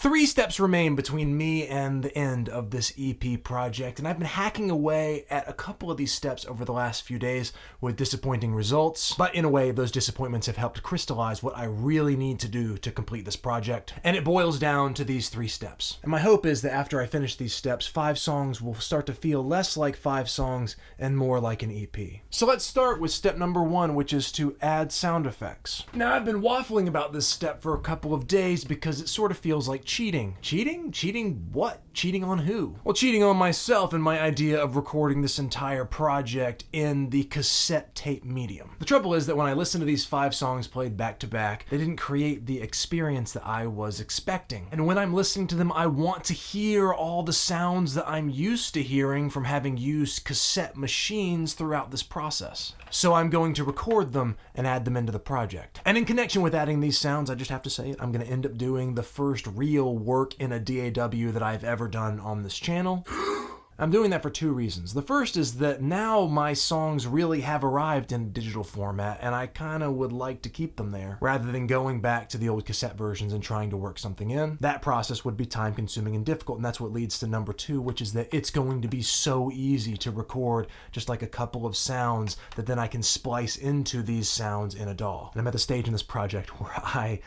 3 steps remain between me and the end of this EP project, and I've been hacking away at a couple of these steps over the last few days with disappointing results, but in a way those disappointments have helped crystallize what I really need to do to complete this project, and it boils down to these 3 steps. And my hope is that after I finish these steps, 5 songs will start to feel less like 5 songs and more like an EP. So let's start with step number 1, which is to add sound effects. Now I've been waffling about this step for a couple of days because it sort of feels like cheating. Cheating? Cheating what? Cheating on who? Well, cheating on myself and my idea of recording this entire project in the cassette tape medium. The trouble is that when I listen to these 5 songs played back to back, they didn't create the experience that I was expecting. And when I'm listening to them, I want to hear all the sounds that I'm used to hearing from having used cassette machines throughout this process. So I'm going to record them and add them into the project. And in connection with adding these sounds, I just have to say it, I'm going to end up doing the first real work in a DAW that I've ever done on this channel. I'm doing that for 2 reasons. The first is that now my songs really have arrived in digital format, and I kind of would like to keep them there, rather than going back to the old cassette versions and trying to work something in. That process would be time consuming and difficult, and that's what leads to number 2, which is that it's going to be so easy to record just like a couple of sounds that then I can splice into these sounds in a DAW. And I'm at the stage in this project where I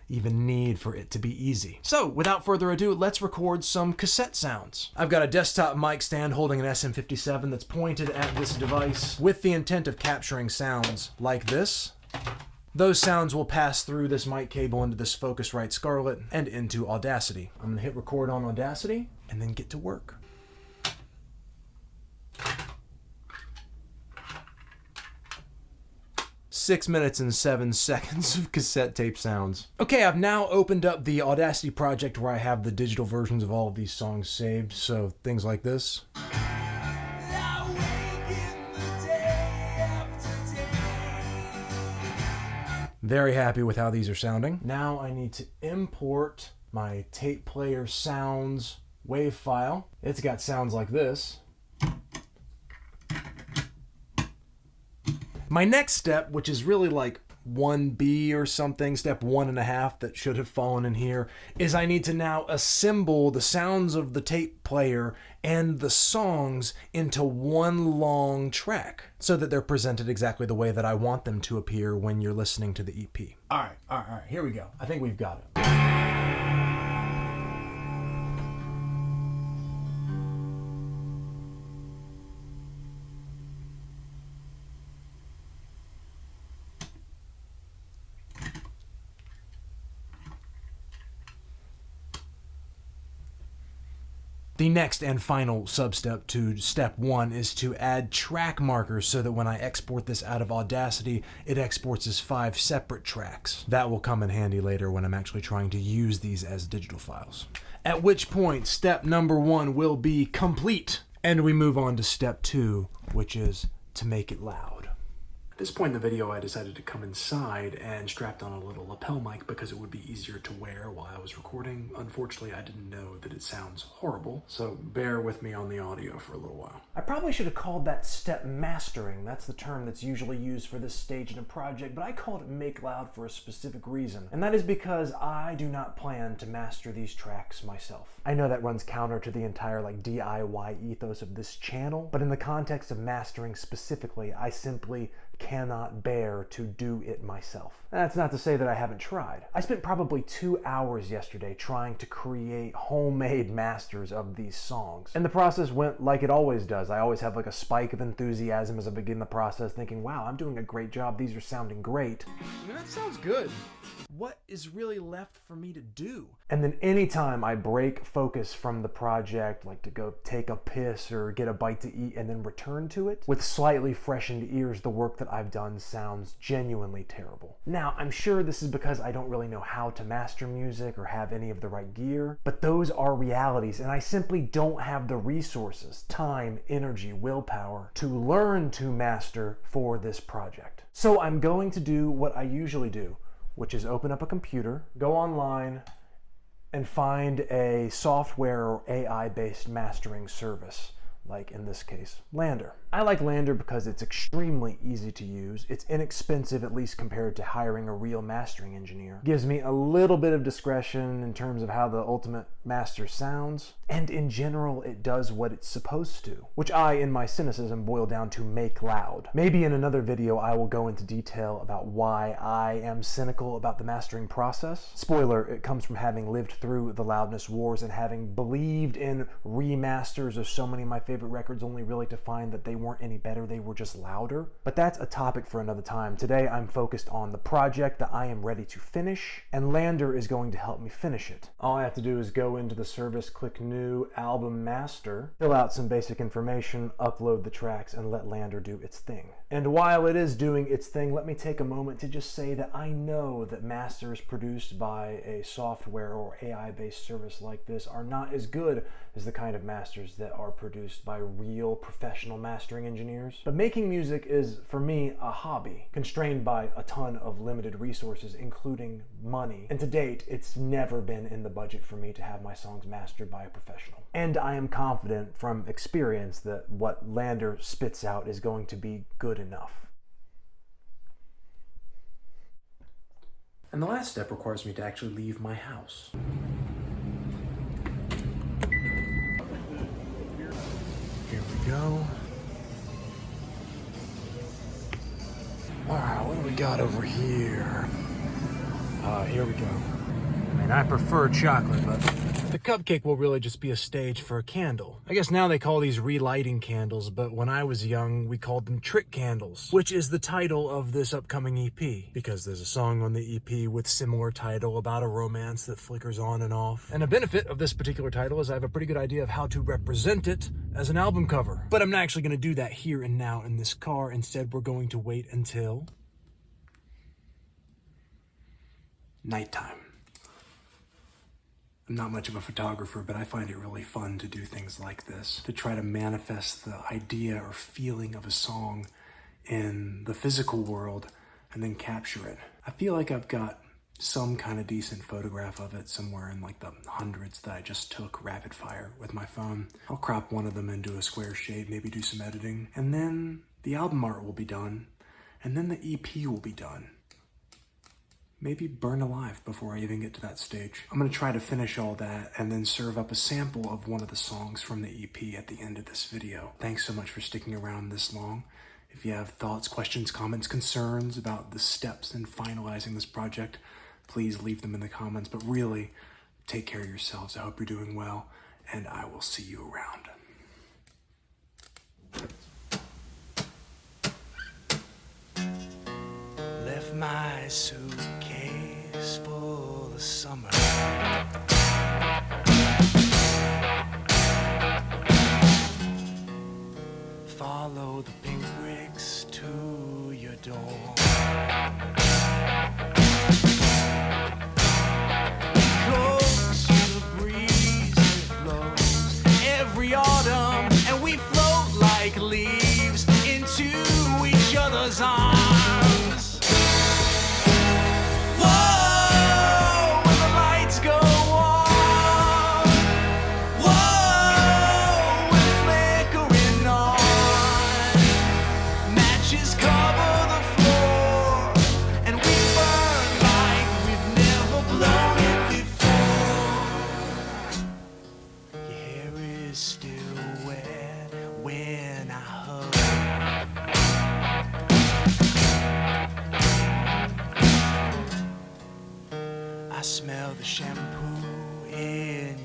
even need for it to be easy. So without further ado, let's record some cassette sounds. I've got a desktop mic stand holding an SM57 that's pointed at this device with the intent of capturing sounds like this. Those sounds will pass through this mic cable into this Focusrite Scarlett and into Audacity. I'm gonna hit record on Audacity and then get to work. Six minutes and 7 seconds of cassette tape sounds. Okay, I've now opened up the Audacity project where I have the digital versions of all of these songs saved, so things like this. Very happy with how these are sounding. Now I need to import my tape player sounds WAV file. It's got sounds like this. My next step, which is really like 1B or something, step 1.5 that should have fallen in here, is I need to now assemble the sounds of the tape player and the songs into one long track so that they're presented exactly the way that I want them to appear when you're listening to the EP. All right, here we go. I think we've got it. The next and final sub-step to step 1 is to add track markers so that when I export this out of Audacity, it exports as 5 separate tracks. That will come in handy later when I'm actually trying to use these as digital files. At which point, step number 1 will be complete. And we move on to step 2, which is to make it loud. At this point in the video, I decided to come inside and strapped on a little lapel mic because it would be easier to wear while I was recording. Unfortunately, I didn't know that it sounds horrible, so bear with me on the audio for a little while. I probably should have called that step mastering. That's the term that's usually used for this stage in a project, but I called it make loud for a specific reason, and that is because I do not plan to master these tracks myself. I know that runs counter to the entire DIY ethos of this channel, but in the context of mastering specifically, I simply cannot bear to do it myself. That's not to say that I haven't tried. I spent probably 2 hours yesterday trying to create homemade masters of these songs. And the process went like it always does. I always have a spike of enthusiasm as I begin the process thinking, wow, I'm doing a great job. These are sounding great. I mean, that sounds good. What is really left for me to do? And then anytime I break focus from the project, like to go take a piss or get a bite to eat and then return to it, with slightly freshened ears, the work that I've done sounds genuinely terrible. Now, I'm sure this is because I don't really know how to master music or have any of the right gear, but those are realities, and I simply don't have the resources, time, energy, willpower to learn to master for this project. So I'm going to do what I usually do, which is open up a computer, go online, and find a software or AI-based mastering service, like in this case, Lander. I like Lander because it's extremely easy to use. It's inexpensive, at least compared to hiring a real mastering engineer. Gives me a little bit of discretion in terms of how the ultimate master sounds. And in general, it does what it's supposed to, which I, in my cynicism, boil down to make loud. Maybe in another video, I will go into detail about why I am cynical about the mastering process. Spoiler, it comes from having lived through the loudness wars and having believed in remasters of so many of my favorite records only really to find that they weren't any better, they were just louder. But that's a topic for another time. Today I'm focused on the project that I am ready to finish, and Lander is going to help me finish it. All I have to do is go into the service, click New Album Master, fill out some basic information, upload the tracks, and let Lander do its thing. And while it is doing its thing, let me take a moment to just say that I know that masters produced by a software or AI-based service like this are not as good as the kind of masters that are produced by real professional mastering engineers. But making music is, for me, a hobby, constrained by a ton of limited resources, including money. And to date, it's never been in the budget for me to have my songs mastered by a professional. And I am confident from experience that what Lander spits out is going to be good enough. And the last step requires me to actually leave my house. Here we go. Alright, what do we got over here? Here we go. I mean, I prefer chocolate, but the cupcake will really just be a stage for a candle. I guess now they call these relighting candles, but when I was young, we called them trick candles, which is the title of this upcoming EP, because there's a song on the EP with similar title about a romance that flickers on and off. And a benefit of this particular title is I have a pretty good idea of how to represent it as an album cover. But I'm not actually going to do that here and now in this car. Instead, we're going to wait until nighttime. I'm not much of a photographer, but I find it really fun to do things like this, to try to manifest the idea or feeling of a song in the physical world and then capture it. I feel like I've got some kind of decent photograph of it somewhere in like the hundreds that I just took rapid fire with my phone. I'll crop one of them into a square shape, maybe do some editing, and then the album art will be done, and then the EP will be done. Maybe burn alive before I even get to that stage. I'm gonna try to finish all that and then serve up a sample of one of the songs from the EP at the end of this video. Thanks so much for sticking around this long. If you have thoughts, questions, comments, concerns about the steps in finalizing this project, please leave them in the comments. But really, take care of yourselves. I hope you're doing well, and I will see you around. Left my suitcase full of summer. Follow the pink bricks to your door. Coast to the breeze that blows every autumn, and we float like leaves into each other's arms. I smell the shampoo in